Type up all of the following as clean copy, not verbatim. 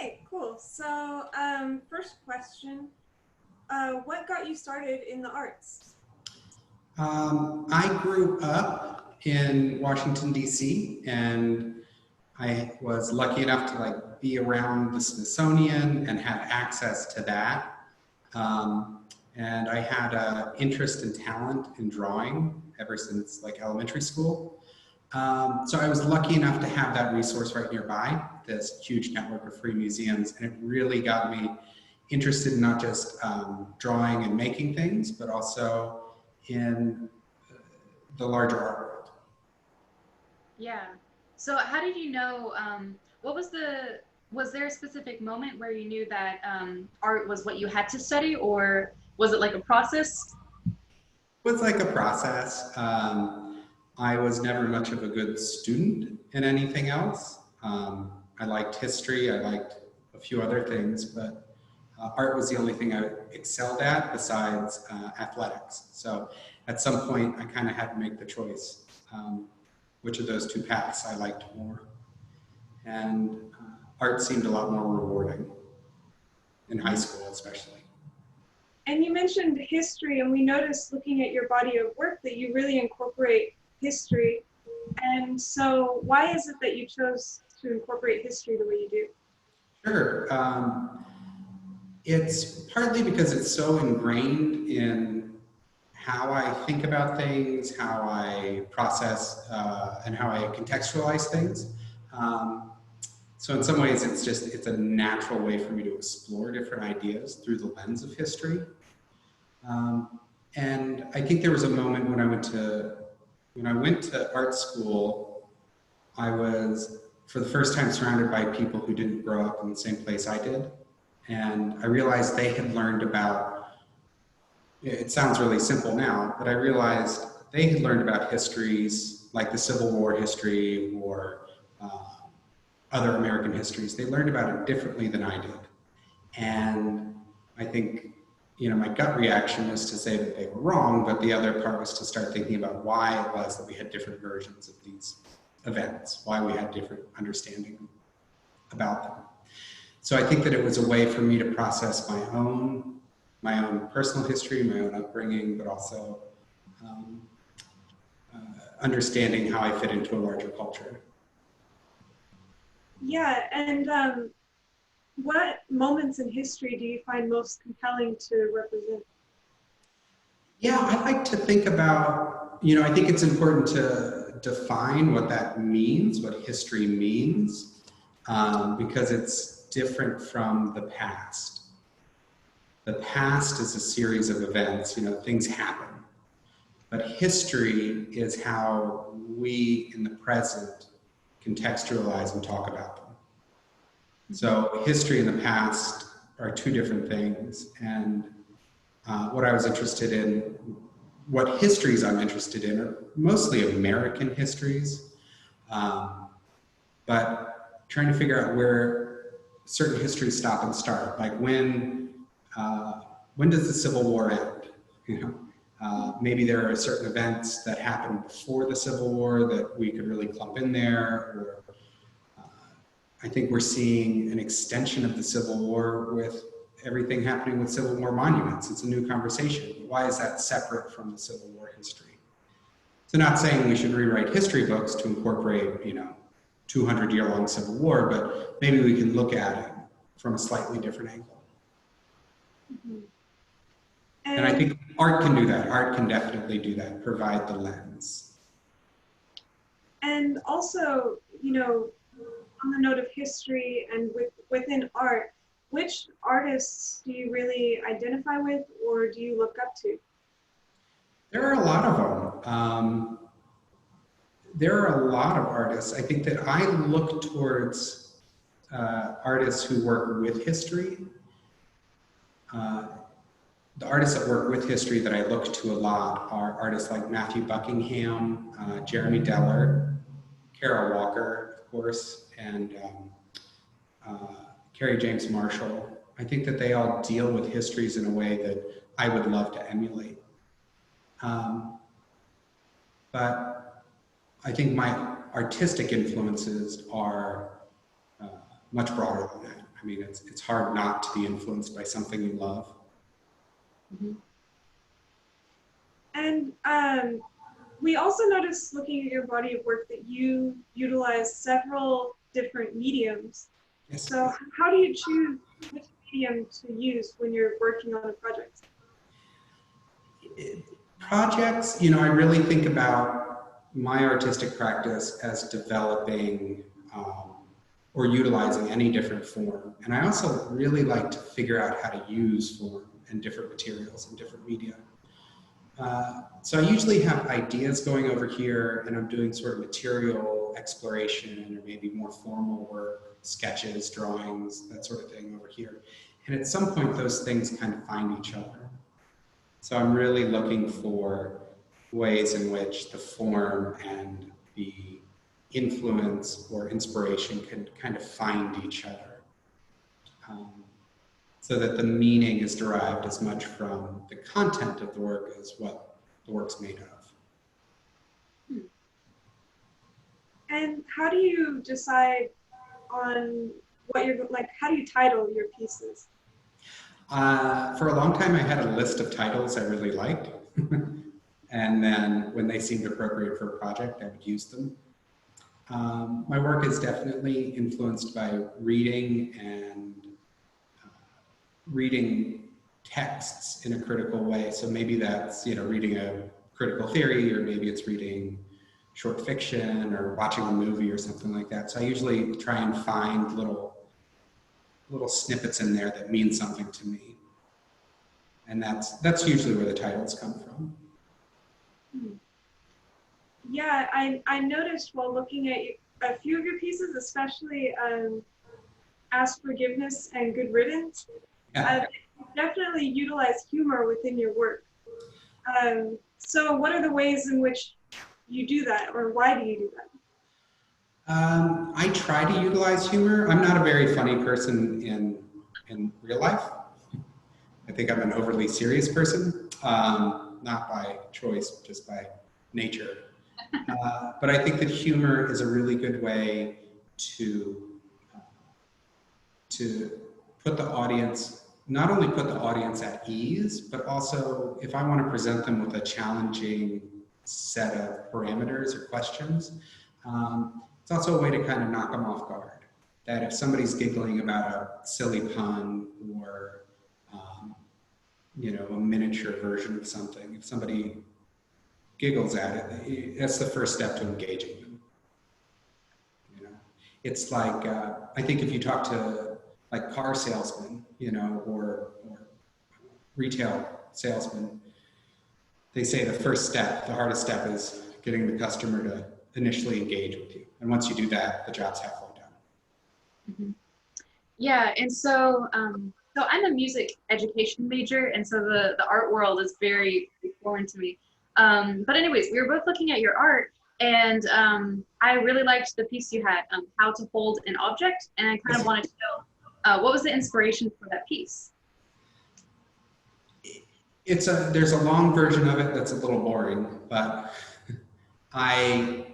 Okay, cool. So, first question, what got you started in the arts? I grew up in Washington, D.C., and I was lucky enough to be around the Smithsonian and have access to that. And I had an interest and talent in drawing ever since elementary school. So I was lucky enough to have that resource right nearby, this huge network of free museums, and it really got me interested in not just drawing and making things, but also in the larger art world. Yeah. So how did you know, was there a specific moment where you knew that art was what you had to study, or was it like a process? It was like a process. I was never much of a good student in anything else. I liked history, I liked a few other things, but art was the only thing I excelled at besides athletics. So at some point I kind of had to make the choice. Which of those two paths I liked more. And art seemed a lot more rewarding in high school, especially. And you mentioned history, and we noticed looking at your body of work that you really incorporate history. And so why is it that you chose to incorporate history the way you do? Sure. It's partly because it's so ingrained in how I think about things, how I process, and how I contextualize things. So in some ways, it's a natural way for me to explore different ideas through the lens of history. And I think there was a moment when I went to art school, I was for the first time surrounded by people who didn't grow up in the same place I did. And I realized they had learned about, it sounds really simple now, but I realized they had learned about histories like the Civil War history or other American histories. They learned about it differently than I did. And I think, my gut reaction was to say that they were wrong, but the other part was to start thinking about why it was that we had different versions of these events, why we had different understanding about them. So I think that it was a way for me to process my own personal history, my own upbringing, but also understanding how I fit into a larger culture. Yeah, and what moments in history do you find most compelling to represent? Yeah, I like to think about, I think it's important to define what that means, what history means, because it's different from the past. The past is a series of events, things happen. But history is how we in the present contextualize and talk about them. So history and the past are two different things. And what I was interested in, what histories I'm interested in are mostly American histories, but trying to figure out where certain histories stop and start. Like when does the Civil War end? Maybe there are certain events that happened before the Civil War that we could really clump in there, or I think we're seeing an extension of the Civil War with everything happening with Civil War monuments. It's a new conversation. Why is that separate from the Civil War history? So not saying we should rewrite history books to incorporate, 200-year-long Civil War, but maybe we can look at it from a slightly different angle. Mm-hmm. And I think art can do that. Art can definitely do that, provide the lens. And also, on the note of history and within art, which artists do you really identify with or do you look up to? There are a lot of them. There are a lot of artists. I think that I look towards artists who work with history. The artists that work with history that I look to a lot are artists like Matthew Buckingham, Jeremy Deller, Carol Walker, of course, and Carrie James Marshall. I think that they all deal with histories in a way that I would love to emulate. But I think my artistic influences are much broader than that. I I mean, it's hard not to be influenced by something you love. Mm-hmm. And we also noticed looking at your body of work that you utilize several different mediums. Yes. So how do you choose which medium to use when you're working on a project? Projects, you know, I really think about my artistic practice as developing or utilizing any different form. And I also really like to figure out how to use form and different materials and different media. So I usually have ideas going over here, and I'm doing sort of material exploration or maybe more formal work, sketches, drawings, that sort of thing over here. And at some point, those things kind of find each other. So I'm really looking for ways in which the form and the influence or inspiration can kind of find each other. So that the meaning is derived as much from the content of the work as what the work's made of. And how do you decide on what you're like? How do you title your pieces? For a long time, I had a list of titles I really liked. And then when they seemed appropriate for a project, I would use them. My work is definitely influenced by reading and reading texts in a critical way. So maybe that's, you know, reading a critical theory, or maybe it's reading short fiction or watching a movie or something like that. So I usually try and find little snippets in there that mean something to me. And that's usually where the titles come from. Yeah, I noticed while looking at a few of your pieces, especially Ask Forgiveness and Good Riddance, Yeah. definitely utilize humor within your work. So what are the ways in which you do that, or why do you do that? I try to utilize humor. I'm not a very funny person in real life. I think I'm an overly serious person, not by choice, just by nature. But I think that humor is a really good way to put the audience, not only put the audience at ease, but also if I want to present them with a challenging set of parameters or questions, it's also a way to kind of knock them off guard. That if somebody's giggling about a silly pun or you know, a miniature version of something, if somebody giggles at it, that's the first step to engaging them. You know, it's like I think if you talk to like car salesmen, you know, or retail salesmen, they say the first step, the hardest step, is getting the customer to initially engage with you, and once you do that, the job's halfway done. Mm-hmm. Yeah, and so so I'm a music education major, and so the art world is very foreign to me. But anyways, we were both looking at your art, and I really liked the piece you had, How to Hold an Object, and I kind of wanted to know what was the inspiration for that piece? There's a long version of it that's a little boring, but I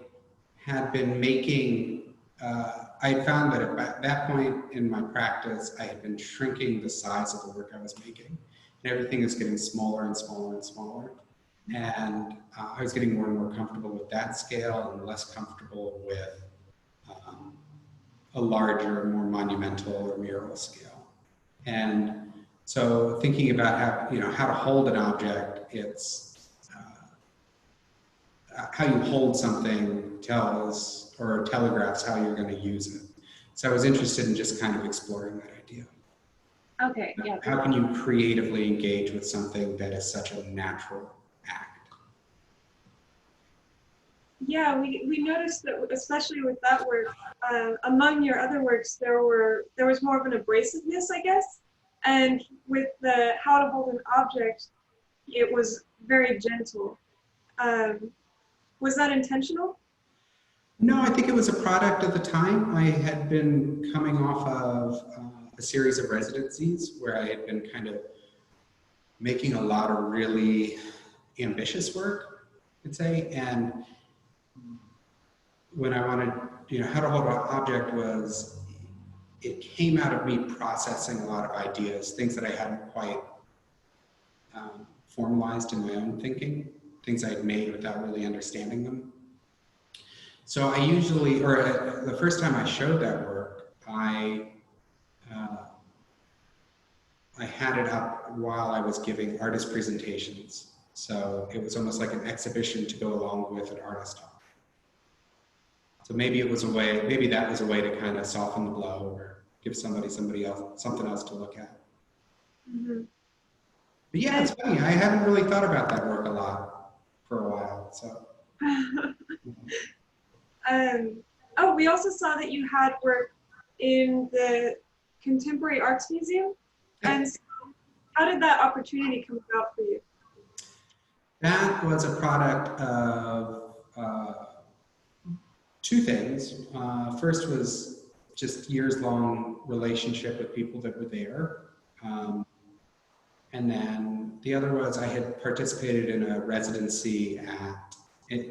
had been making, I had found that at that point in my practice, I had been shrinking the size of the work I was making, and everything is getting smaller and smaller and smaller. And I was getting more and more comfortable with that scale and less comfortable with a larger, more monumental or mural scale. And so thinking about how to hold an object, it's how you hold something tells or telegraphs how you're going to use it. So I was interested in just kind of exploring that idea. Okay, yeah. How can you creatively engage with something that is such a natural act? Yeah, we noticed that, especially with that work, among your other works, there was more of an abrasiveness, I guess. And with the How to Hold an Object, it was very gentle. Was that intentional? No, I think it was a product of the time. I had been coming off of a series of residencies where I had been kind of making a lot of really ambitious work, I'd say. And when I wanted, How to Hold an Object was it came out of me processing a lot of ideas, things that I hadn't quite formalized in my own thinking, things I had made without really understanding them. So I usually, or the first time I showed that work, I had it up while I was giving artist presentations. So it was almost like an exhibition to go along with an artist talk. So maybe it was a way, maybe that was a way to kind of soften the blow or give somebody else, something else to look at. Mm-hmm. But yeah, it's funny. I hadn't really thought about that work a lot for a while. So. Oh, we also saw that you had work in the Contemporary Arts Museum. And so how did that opportunity come about for you? That was a product of two things. First was just years-long relationship with people that were there. And then the other was I had participated in a residency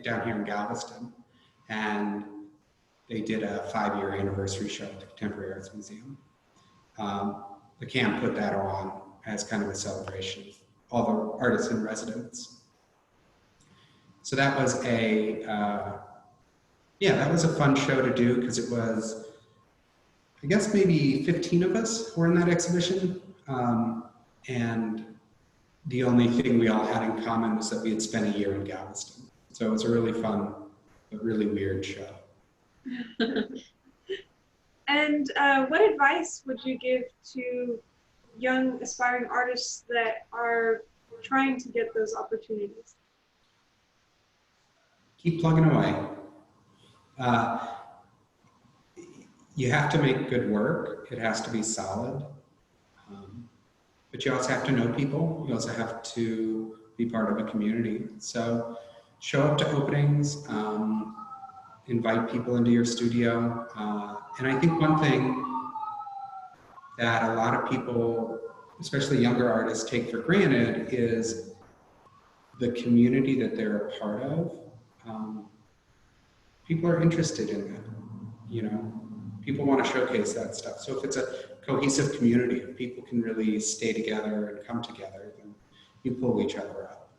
down here in Galveston. And they did a 5-year anniversary show at the Contemporary Arts Museum. The CAM put that on as kind of a celebration of all the artists in residence. So that was that was a fun show to do because it was, I guess maybe 15 of us were in that exhibition. And the only thing we all had in common was that we had spent a year in Galveston. So it was a really fun, but really weird show. And what advice would you give to young aspiring artists that are trying to get those opportunities? Keep plugging away. You have to make good work. It has to be solid. But you also have to know people. You also have to be part of a community. So show up to openings, invite people into your studio. And I think one thing that a lot of people, especially younger artists, take for granted is the community that they're a part of. People are interested in that, you know. People want to showcase that stuff. So if it's a cohesive community, if people can really stay together and come together, then you pull each other up.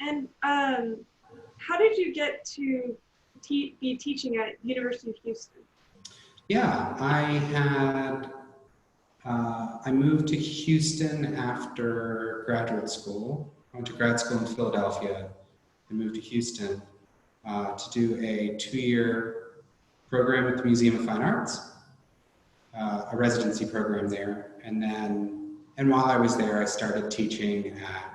And how did you get to be teaching at University of Houston? Yeah, I moved to Houston after graduate school. I went to grad school in Philadelphia and moved to Houston to do a 2-year program at the Museum of Fine Arts, a residency program there. And while I was there, I started teaching at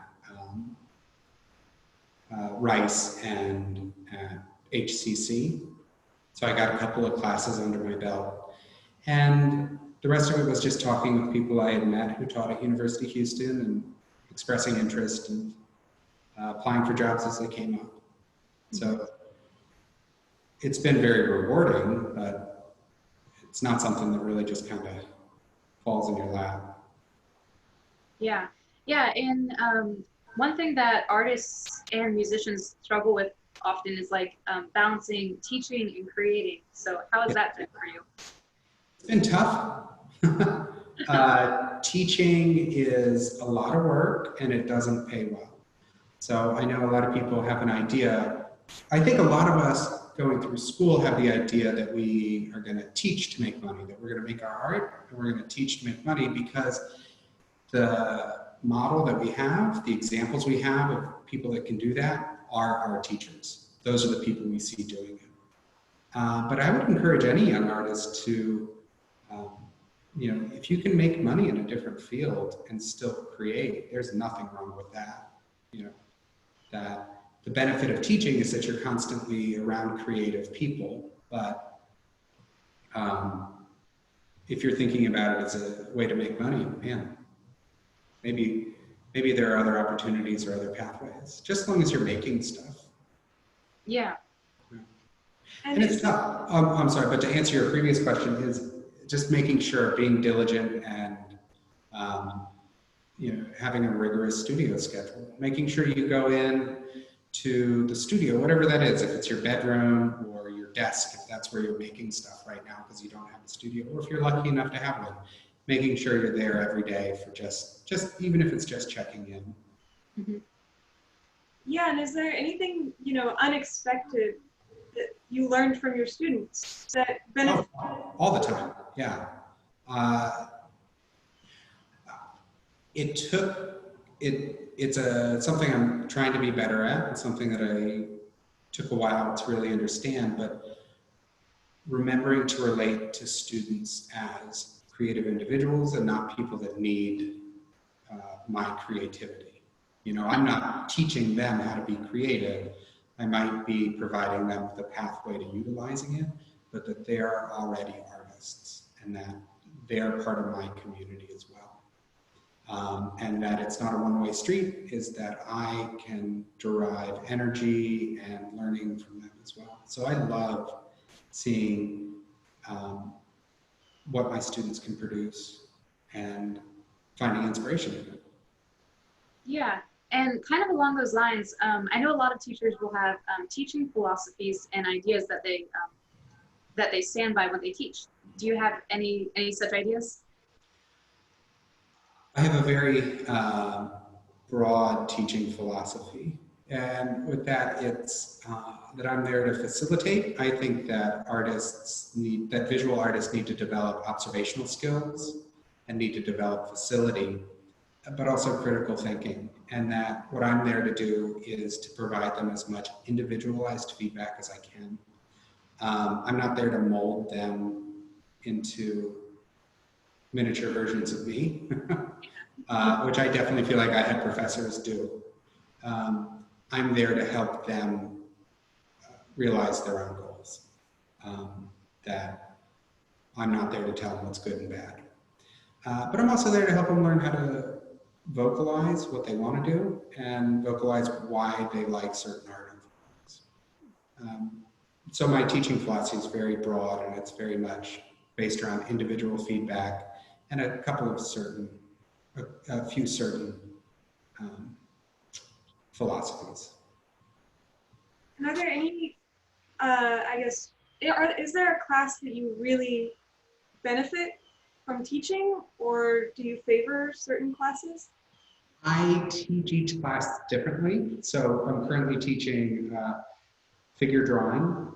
Rice and at HCC. So I got a couple of classes under my belt. And the rest of it was just talking with people I had met who taught at University of Houston and expressing interest and applying for jobs as they came up. So it's been very rewarding, but it's not something that really just kind of falls in your lap. Yeah, yeah, and one thing that artists and musicians struggle with often is like balancing teaching and creating. So how has that been for you? It's been tough. Teaching is a lot of work and it doesn't pay well. So I know a lot of people have an idea. I think a lot of us going through school have the idea that we are going to teach to make money, that we're going to make our art and we're going to teach to make money because the model that we have, the examples we have of people that can do that are our teachers. Those are the people we see doing it. But I would encourage any young artist to, if you can make money in a different field and still create, there's nothing wrong with that. That the benefit of teaching is that you're constantly around creative people, but if you're thinking about it as a way to make money, man, maybe there are other opportunities or other pathways, just as long as you're making stuff. Yeah. And it's tough. I'm sorry, but to answer your previous question is just making sure, being diligent and having a rigorous studio schedule, making sure you go in to the studio, whatever that is, if it's your bedroom or your desk if that's where you're making stuff right now because you don't have a studio, or if you're lucky enough to have one, making sure you're there every day for just even if it's just checking in. Mm-hmm. Yeah, and is there anything, unexpected that you learned from your students that benefit? Oh, all the time, yeah. It's something I'm trying to be better at. It's something that I took a while to really understand, but remembering to relate to students as creative individuals and not people that need my creativity. I'm not teaching them how to be creative. I might be providing them with a pathway to utilizing it, but that they are already artists and that they're part of my community as well. And that it's not a one-way street, is that I can derive energy and learning from them as well. So I love seeing what my students can produce and finding inspiration in it. Yeah, and kind of along those lines, I know a lot of teachers will have teaching philosophies and ideas that they stand by when they teach. Do you have any such ideas? I have a very broad teaching philosophy. And with that, it's that I'm there to facilitate. I think that visual artists need to develop observational skills and need to develop facility, but also critical thinking. And that what I'm there to do is to provide them as much individualized feedback as I can. I'm not there to mold them into miniature versions of me, which I definitely feel like I had professors do. I'm there to help them realize their own goals. That I'm not there to tell them what's good and bad. But I'm also there to help them learn how to vocalize what they want to do and vocalize why they like certain art forms. So my teaching philosophy is very broad, and it's very much based around individual feedback and a few certain philosophies. And are there any, is there a class that you really benefit from teaching, or do you favor certain classes? I teach each class differently. So I'm currently teaching figure drawing,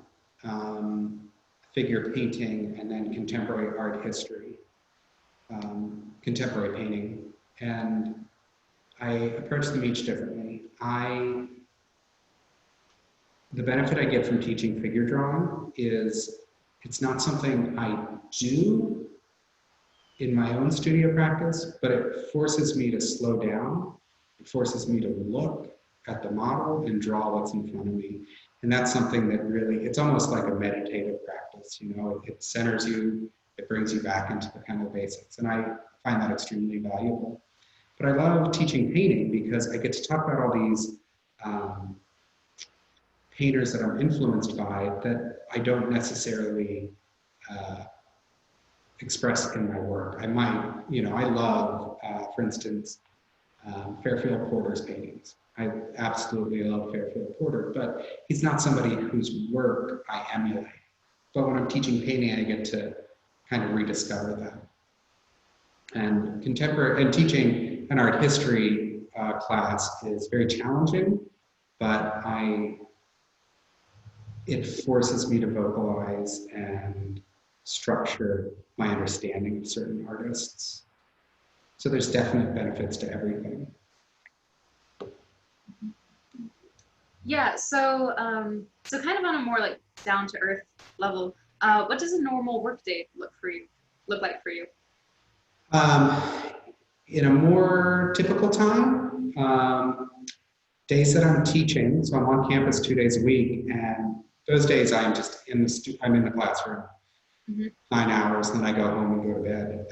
figure painting, and then contemporary art history, contemporary painting. And I approach them each differently. The benefit I get from teaching figure drawing is it's not something I do in my own studio practice, but it forces me to slow down. It forces me to look at the model and draw what's in front of me. And that's something that really, it's almost like a meditative practice, it centers you, it brings you back into the kind of basics. And I find that extremely valuable. But I love teaching painting because I get to talk about all these painters that I'm influenced by that I don't necessarily express in my work. I might, I love, for instance, Fairfield Porter's paintings. I absolutely love Fairfield Porter, but he's not somebody whose work I emulate. But when I'm teaching painting, I get to kind of rediscover that. And teaching an art history class is very challenging, but it forces me to vocalize and structure my understanding of certain artists. So there's definite benefits to everything. Yeah, so kind of on a more like down to earth level, what does a normal workday look like for you? In a more typical time, days that I'm teaching, so I'm on campus 2 days a week, and those days I'm just I'm in the classroom, 9 hours, then I go home and go to bed.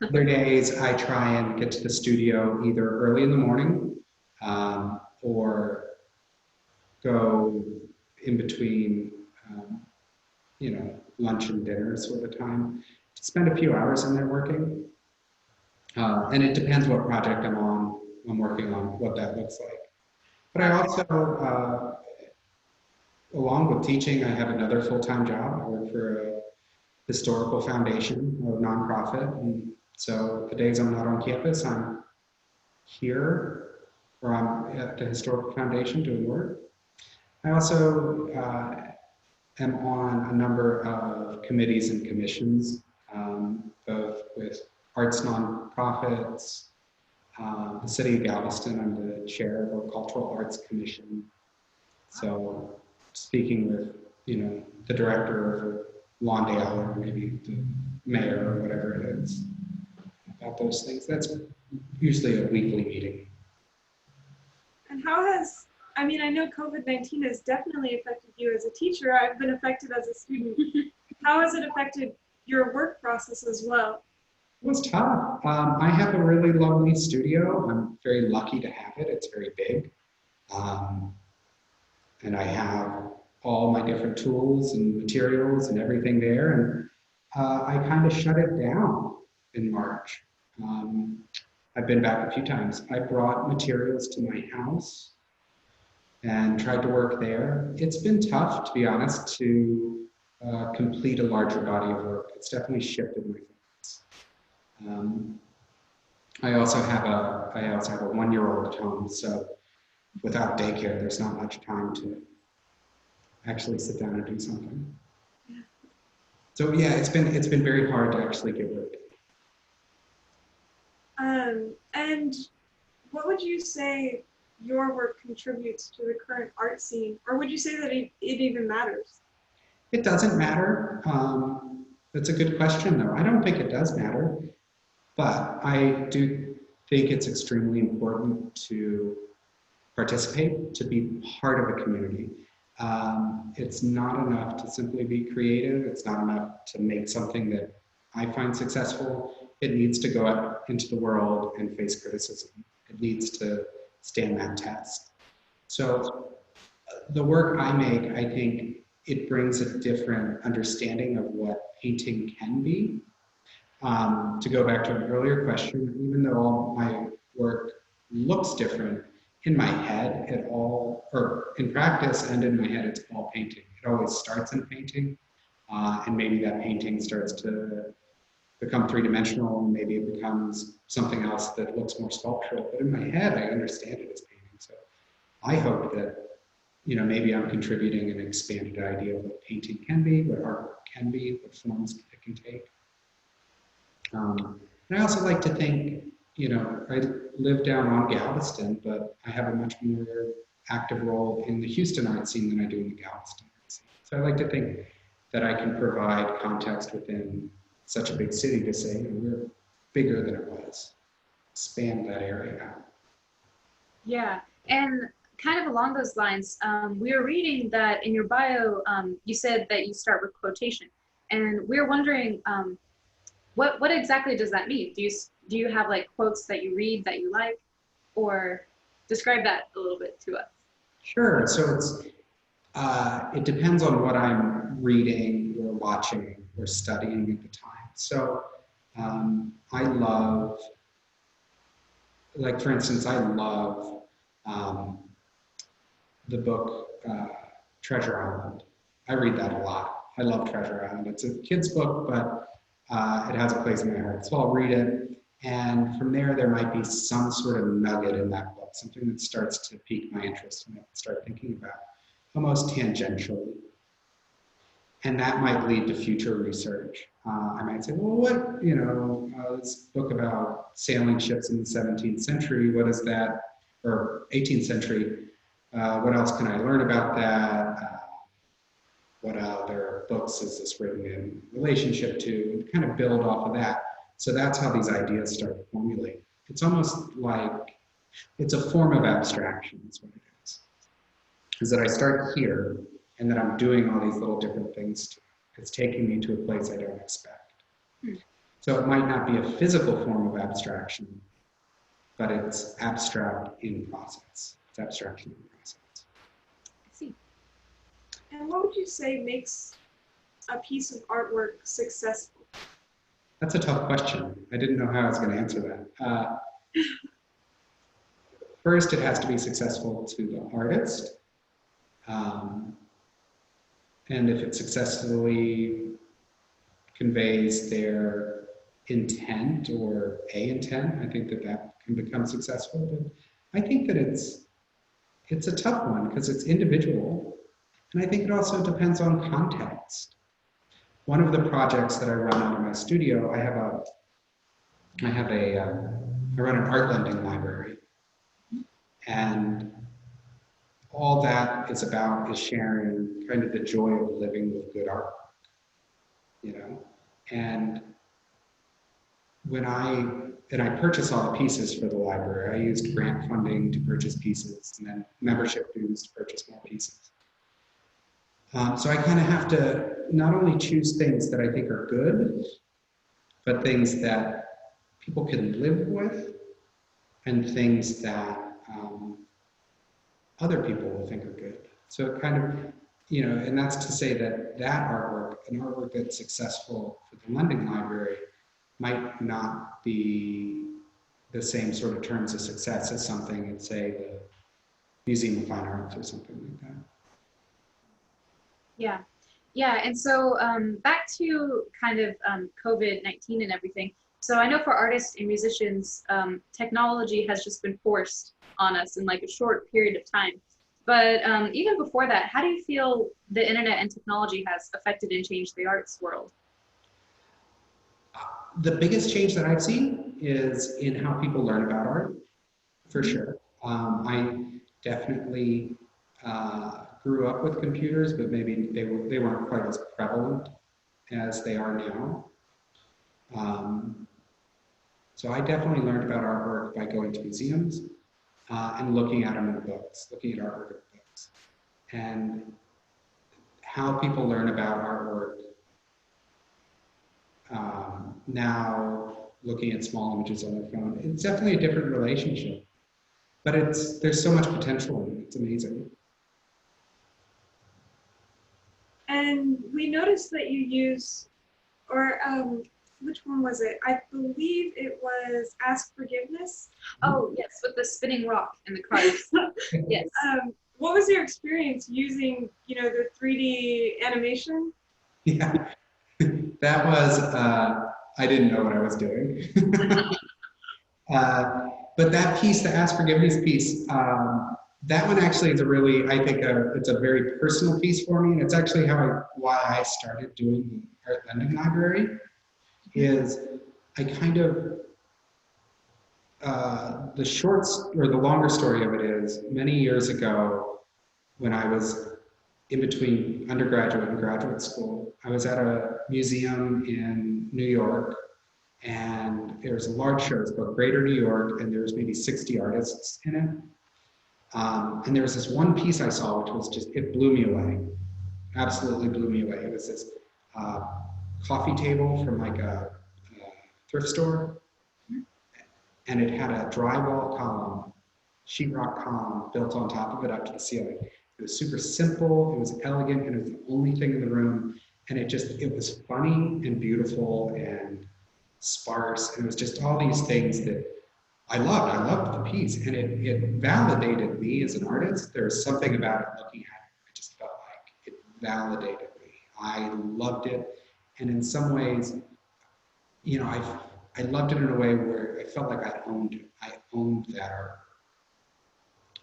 Other days I try and get to the studio either early in the morning or go in between, lunch and dinner sort of time to spend a few hours in there working. And it depends what project I'm working on, what that looks like. But I also along with teaching, I have another full-time job. I work for a historical foundation or nonprofit. And so the days I'm not on campus, I'm here or I'm at the historical foundation doing work. I also am on a number of committees and commissions, both with arts nonprofits. The city of Galveston, I'm the chair of our Cultural Arts Commission. So speaking with, the director of Lawndale or maybe the mayor or whatever it is about those things. That's usually a weekly meeting. And how has, I mean, I know COVID-19 has definitely affected you as a teacher. I've been affected as a student. How has it affected your work process as well? It was tough. I have a really lovely studio. I'm very lucky to have it. It's very big. And I have all my different tools and materials and everything there. And I kind of shut it down in March. I've been back a few times. I brought materials to my house and tried to work there. It's been tough, to be honest, to complete a larger body of work. It's definitely shifted my focus. I also have a 1-year-old at home, so without daycare, there's not much time to actually sit down and do something. So yeah, it's been very hard to actually get work. And what would you say your work contributes to the current art scene? Or would you say that it even matters? It doesn't matter. That's a good question, though. I don't think it does matter, but I do think it's extremely important to participate, to be part of a community. It's not enough to simply be creative. It's not enough to make something that I find successful. It needs to go out into the world and face criticism. It needs to stand that test. So the work I make, I think it brings a different understanding of what painting can be. To go back to an earlier question, even though all my work looks different, in my head, or in practice and in my head, it's all painting. It always starts in painting, and maybe that painting starts to become three-dimensional, and maybe it becomes something else that looks more sculptural. But in my head, I understand it as painting. So I hope that, maybe I'm contributing an expanded idea of what painting can be, what artwork can be, what forms it can take. And I also like to think, I live down on Galveston, but I have a much more active role in the Houston art scene than I do in the Galveston art scene. So I like to think that I can provide context within such a big city to say, we're bigger than it was. Expand that area out. Yeah, and kind of along those lines, we were reading that in your bio, you said that you start with quotation, and we were wondering, what exactly does that mean? Do you have like quotes that you read that you like, or describe that a little bit to us? Sure. So it depends on what I'm reading or watching or studying at the time. So I love, like for instance, I love the book Treasure Island. I read that a lot. I love Treasure Island. It's a kid's book, but it has a place in my heart. So I'll read it. And from there might be some sort of nugget in that book, something that starts to pique my interest and I can start thinking about almost tangentially. And that might lead to future research. I might say, well, what, this book about sailing ships in the 17th century, what is that, or 18th century, what else can I learn about that? What other books is this written in relationship to? And kind of build off of that. So that's how these ideas start to formulate. It's almost like, it's a form of abstraction, is what it is that I start here, and then I'm doing all these little different things. It's taking me to a place I don't expect. So it might not be a physical form of abstraction, but it's abstract in process. It's abstraction in process. I see. And what would you say makes a piece of artwork successful? That's a tough question. I didn't know how I was going to answer that. First, it has to be successful to the artist. And if it successfully conveys their intent or a intent, I think that that can become successful. But I think that it's a tough one because it's individual. And I think it also depends on context. One of the projects that I run out of my studio, I run an art lending library, and all that is about is sharing kind of the joy of living with good art, you know. And I purchase all the pieces for the library. I used grant funding to purchase pieces, and then membership dues to purchase more pieces. So I kind of have to not only choose things that I think are good, but things that people can live with, and things that other people will think are good. So it kind of, you know, and that's to say that that artwork, an artwork that's successful for the lending library, might not be the same sort of terms of success as something at, say, the Museum of Fine Arts or something like that. Yeah. Yeah. And so back to kind of COVID-19 and everything. So I know for artists and musicians, technology has just been forced on us in like a short period of time. But even before that, how do you feel the internet and technology has affected and changed the arts world? The biggest change that I've seen is in how people learn about art, for sure. I definitely grew up with computers, but maybe they weren't quite as prevalent as they are now. So I definitely learned about artwork by going to museums and looking at them in books, looking at artwork in books. And how people learn about artwork now, looking at small images on their phone, it's definitely a different relationship. But there's so much potential in it. It's amazing. And we noticed that you use, or which one was it? I believe it was Ask Forgiveness. Oh, yes, with the spinning rock and the cards. Yes. What was your experience using, you know, the 3D animation? Yeah, that was, I didn't know what I was doing. But that piece, the Ask Forgiveness piece, that one actually is a really, I think, it's a very personal piece for me, and it's actually why I started doing the art lending library. Is I kind of the shorts or the longer story of it is many years ago when I was in between undergraduate and graduate school, I was at a museum in New York, and there was a large show. It's called Greater New York, and there was maybe 60 artists in it. And there was this one piece I saw, which was just, it blew me away. Absolutely blew me away. It was this coffee table from like a thrift store, and it had a drywall column, sheetrock column built on top of it up to the ceiling. It was super simple, it was elegant, and it was the only thing in the room. And it was funny and beautiful and sparse. And it was just all these things that I loved. I loved the piece, and it validated me as an artist. There was something about it looking at it. I just felt like it validated me. I loved it. And in some ways, you know, I loved it in a way where I felt like I owned it. I owned that art,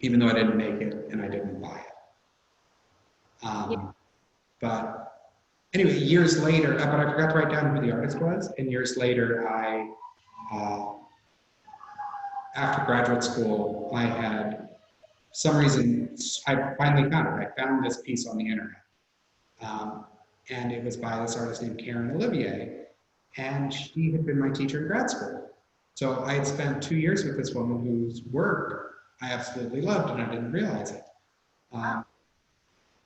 even though I didn't make it and I didn't buy it. But anyway, years later, but I forgot to write down who the artist was. And years later, after graduate school, I had some reason, I finally found it. I found this piece on the internet. And it was by this artist named Karen Olivier. And she had been my teacher in grad school. So I had spent 2 years with this woman whose work I absolutely loved, and I didn't realize it.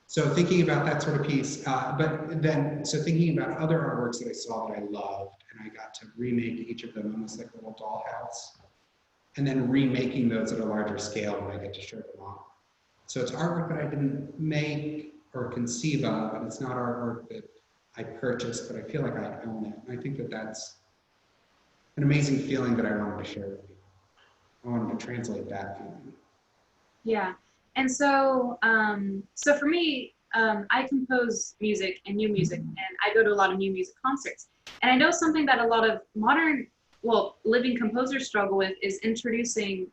So thinking about that sort of piece, so thinking about other artworks that I saw that I loved, and I got to remake each of them almost like a little dollhouse, and then remaking those at a larger scale when I get to show them off. So it's artwork that I didn't make or conceive of, and it's not artwork that I purchased, but I feel like I own it. And I think that that's an amazing feeling that I wanted to share with people. I wanted to translate that feeling. Yeah. And so, so for me, I compose music and new music, and I go to a lot of new music concerts. And I know something that a lot of modern, well, living composers struggle with is introducing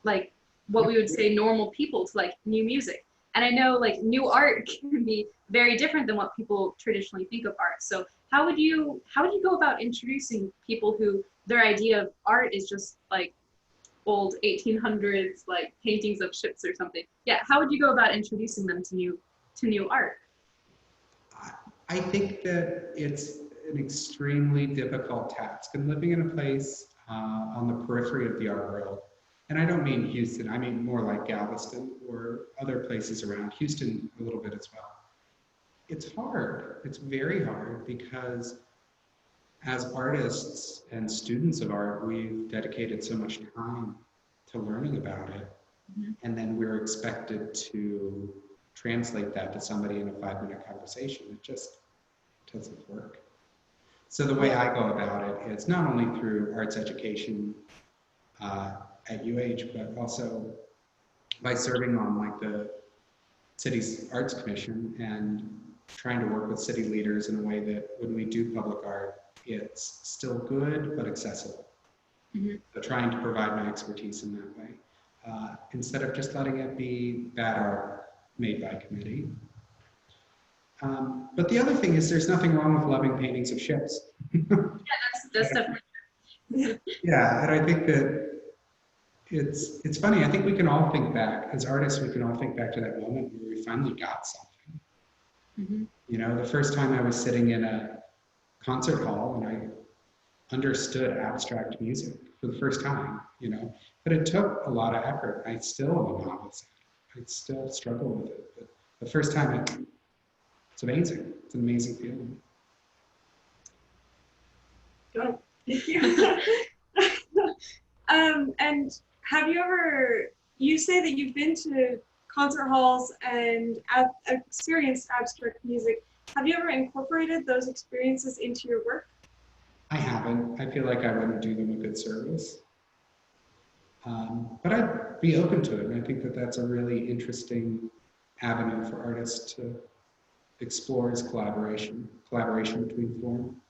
like what we would say normal people to like new music. And I know like new art can be very different than what people traditionally think of art. So how would you go about introducing people who their idea of art is just like old 1800s like paintings of ships or something? Yeah, how would you go about introducing them to new art? I think that it's an extremely difficult task. And living in a place on the periphery of the art world, and I don't mean Houston, I mean more like Galveston or other places around Houston a little bit as well. It's hard. It's very hard because as artists and students of art, we've dedicated so much time to learning about it. Mhm. And then we're expected to translate that to somebody in a 5-minute conversation. It just doesn't work. So the way I go about it is not only through arts education at UH, but also by serving on like the city's arts commission and trying to work with city leaders in a way that when we do public art, it's still good but accessible. Mhm. So trying to provide my expertise in that way, instead of just letting it be bad art made by committee. But the other thing is there's nothing wrong with loving paintings of ships. That's definitely. Yeah, and I think that it's funny. I think we can all think back, as artists, we can all think back to that moment where we finally got something. Mhm. You know, the first time I was sitting in a concert hall and I understood abstract music for the first time, you know, but it took a lot of effort. I still am a novice. I still struggle with it, but the first time it's amazing. It's an amazing feeling. Go. And have you ever, you say that you've been to concert halls and experienced abstract music. Have you ever incorporated those experiences into your work? I haven't. I feel like I wouldn't do them a good service. But I'd be open to it. And I think that that's a really interesting avenue for artists to explore is collaboration between form.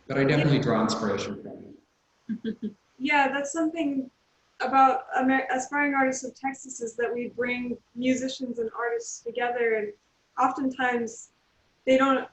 But I definitely draw inspiration from it. Yeah, that's something about aspiring artists of Texas is that we bring musicians and artists together, and oftentimes they don't.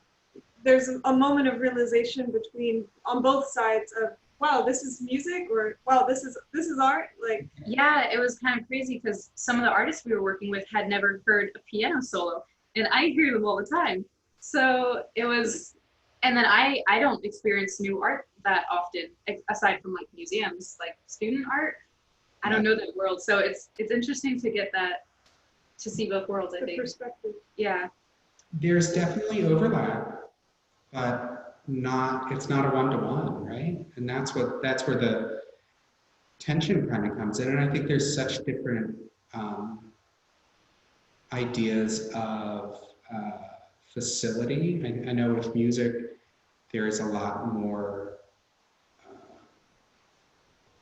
There's a moment of realization between on both sides of wow, this is music, or wow, this is art. Like Yeah, it was kind of crazy because some of the artists we were working with had never heard a piano solo, and I hear them all the time. So it was, and then I don't experience new art that often, aside from like museums, like student art. I don't know that world, so it's interesting to get that, to see both worlds. I the think. perspective. Yeah. There's definitely overlap, but it's not a one-to-one, right? And that's where the tension kind of comes in. And I think there's such different ideas of facility. I know with music, there is a lot more,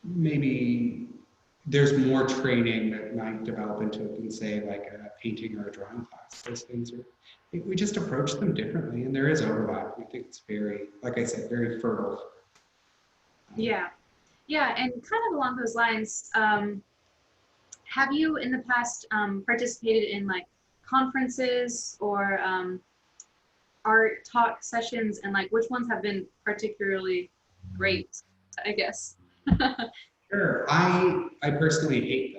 maybe there's more training that might develop into it than say like a painting or a drawing class. Those things are, we just approach them differently, and there is overlap. I think it's very, like I said, very fertile. Yeah. Yeah, and kind of along those lines, have you in the past participated in like conferences or art talk sessions, and like which ones have been particularly great, I guess? Sure, I personally hate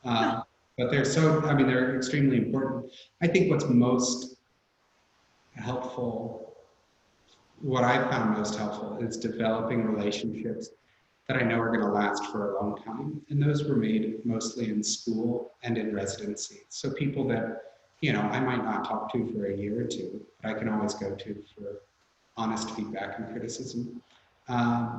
them, but they're extremely important. I think what's most helpful, what I found most helpful is developing relationships that I know are going to last for a long time. And those were made mostly in school and in residency. So people that, you know, I might not talk to for a year or two, but I can always go to for honest feedback and criticism.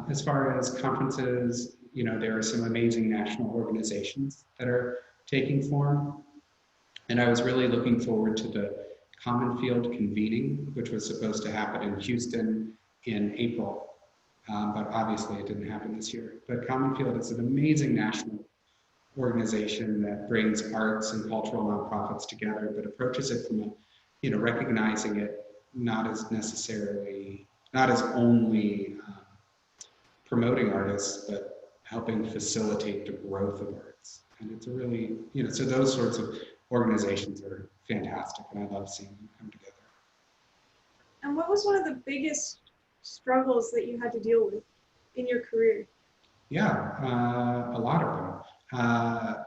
As far as conferences, you know, there are some amazing national organizations that are taking form. And I was really looking forward to the Common Field convening, which was supposed to happen in Houston in April. But obviously it didn't happen this year. But Common Field is an amazing national organization that brings arts and cultural nonprofits together, but approaches it from recognizing it not as necessarily, not as only promoting artists, but helping facilitate the growth of arts. And it's a really, so those sorts of organizations are fantastic, and I love seeing them come together. And what was one of the biggest struggles that you had to deal with in your career? Yeah, a lot of them.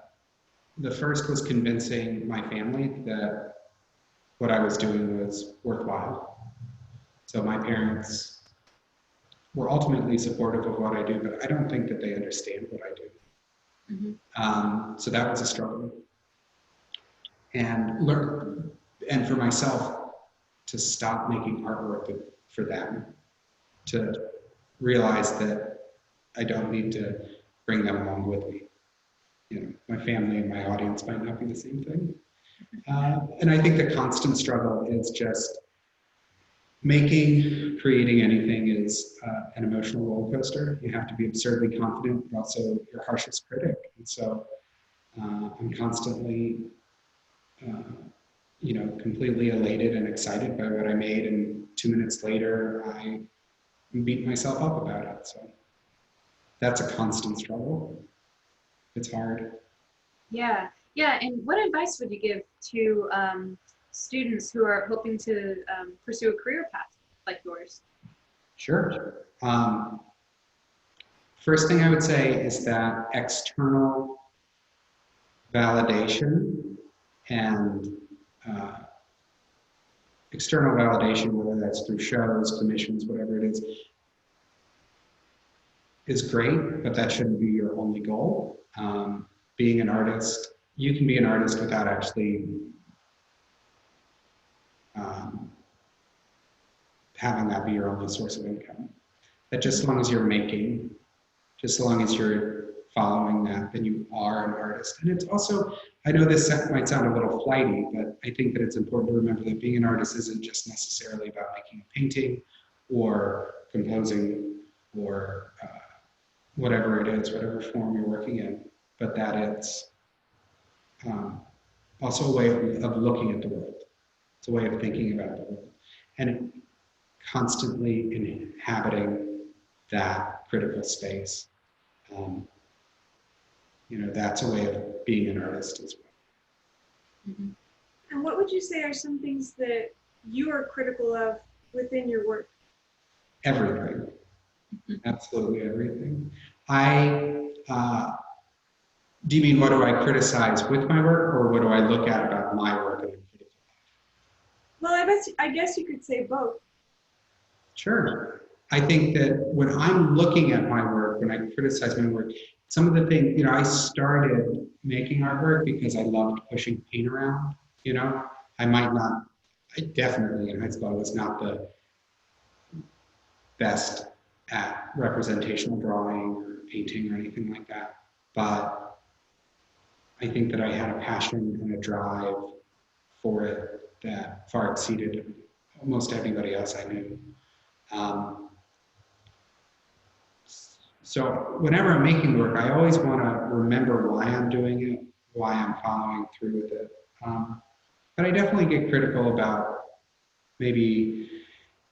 The first was convincing my family that what I was doing was worthwhile. So my parents were ultimately supportive of what I do, but I don't think that they understand what I do. So that was a struggle. And for myself to stop making artwork for them, to realize that I don't need to bring them along with me. My family and my audience might not be the same thing. And I think the constant struggle is just creating anything is an emotional roller coaster. You have to be absurdly confident, but also your harshest critic. And so I'm constantly, completely elated and excited by what I made. And 2 minutes later, I beat myself up about it. So that's a constant struggle. It's hard. Yeah. And what advice would you give to students who are hoping to pursue a career path like yours? Sure. First thing I would say is that external validation and whether that's through shows, commissions, whatever it is great, but that shouldn't be your only goal. Being an artist, you can be an artist without actually having that be your only source of income. That just as long as you're making, just as long as you're following that, then you are an artist. And it's also, I know this might sound a little flighty, but I think that it's important to remember that being an artist isn't just necessarily about making a painting or composing or whatever it is, whatever form you're working in, but that it's also a way of looking at the world. It's a way of thinking about the world. And constantly inhabiting that critical space. That's a way of being an artist as well. And what would you say are some things that you are critical of within your work? Everything. Absolutely everything. Do you mean what do I criticize with my work, or what do I look at about my work and I'm critical of? Well, I guess you could say both. Sure. I think that when I'm looking at my work, when I criticize my work, some of the things, I started making artwork because I loved pushing paint around, I definitely in high school I was not the best at representational drawing or painting or anything like that. But I think that I had a passion and a drive for it that far exceeded almost everybody else I knew. So whenever I'm making work, I always want to remember why I'm doing it, why I'm following through with it. But I definitely get critical about maybe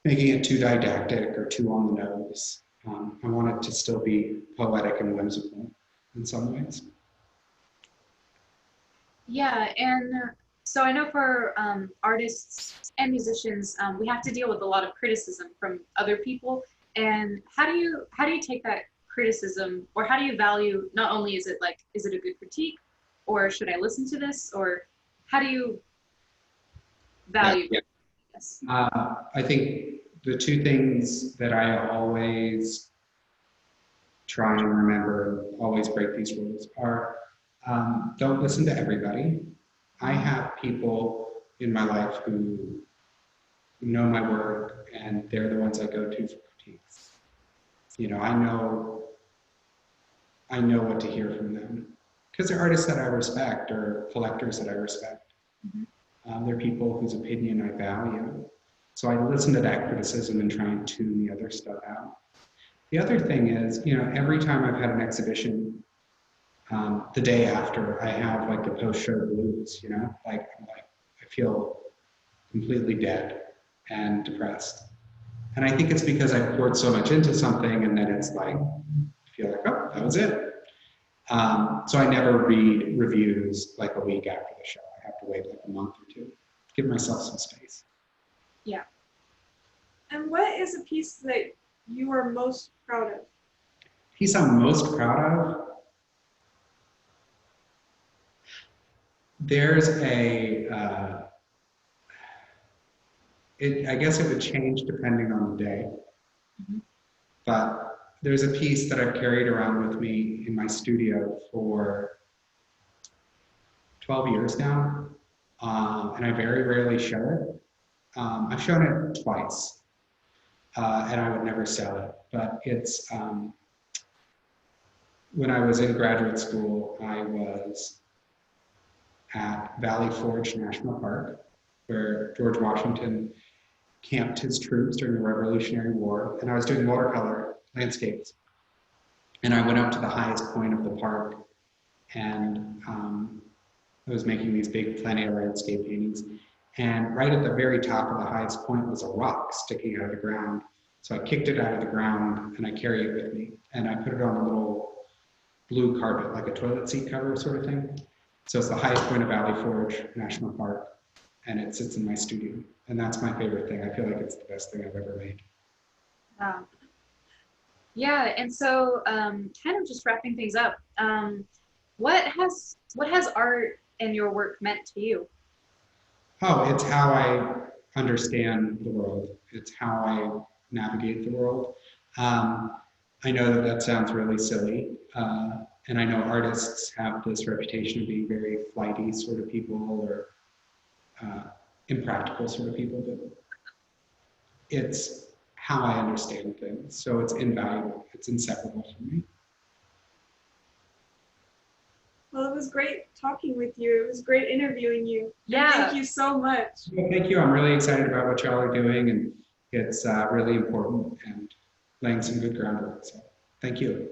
making it too didactic or too on the nose. I want it to still be poetic and whimsical in some ways. Yeah, and so I know for artists and musicians, we have to deal with a lot of criticism from other people. And how do you take that criticism, or how do you value, not only is it a good critique, or should I listen to this, or how do you value this? I think the two things that I always try and remember, always break these rules, are don't listen to everybody. I have people in my life who know my work, and they're the ones I go to for critiques. I know what to hear from them because they're artists that I respect or collectors that I respect. They're people whose opinion I value. So I listen to that criticism and try and tune the other stuff out. The other thing is, every time I've had an exhibition, the day after, I have like the post-show blues, like I feel completely dead and depressed. And I think it's because I poured so much into something and then it's like, I feel like, oh, that was it. So I never read reviews like a week after the show. I have to wait like a month or two, give myself some space. Yeah. And what is a piece that you are most proud of? Piece I'm most proud of, there's I guess it would change depending on the day, but there's a piece that I've carried around with me in my studio for 12 years now, and I very rarely show it. I've shown it twice, and I would never sell it, but it's, when I was in graduate school, I was at Valley Forge National Park, where George Washington camped his troops during the Revolutionary War, and I was doing watercolor landscapes. And I went up to the highest point of the park, and I was making these big plein air landscape paintings. And right at the very top of the highest point was a rock sticking out of the ground. So I kicked it out of the ground and I carry it with me. And I put it on a little blue carpet, like a toilet seat cover sort of thing. So it's the highest point of Valley Forge National Park, and it sits in my studio. And that's my favorite thing. I feel like it's the best thing I've ever made. Wow. Yeah, and so kind of just wrapping things up, what has art and your work meant to you? Oh, it's how I understand the world. It's how I navigate the world. I know that that sounds really silly, and I know artists have this reputation of being very flighty sort of people or impractical sort of people, but it's how I understand things. So it's invaluable. It's inseparable from me. Well, it was great talking with you. It was great interviewing you. Yeah. Thank you so much. Well, thank you. I'm really excited about what y'all are doing, and it's really important and laying some good groundwork. So thank you.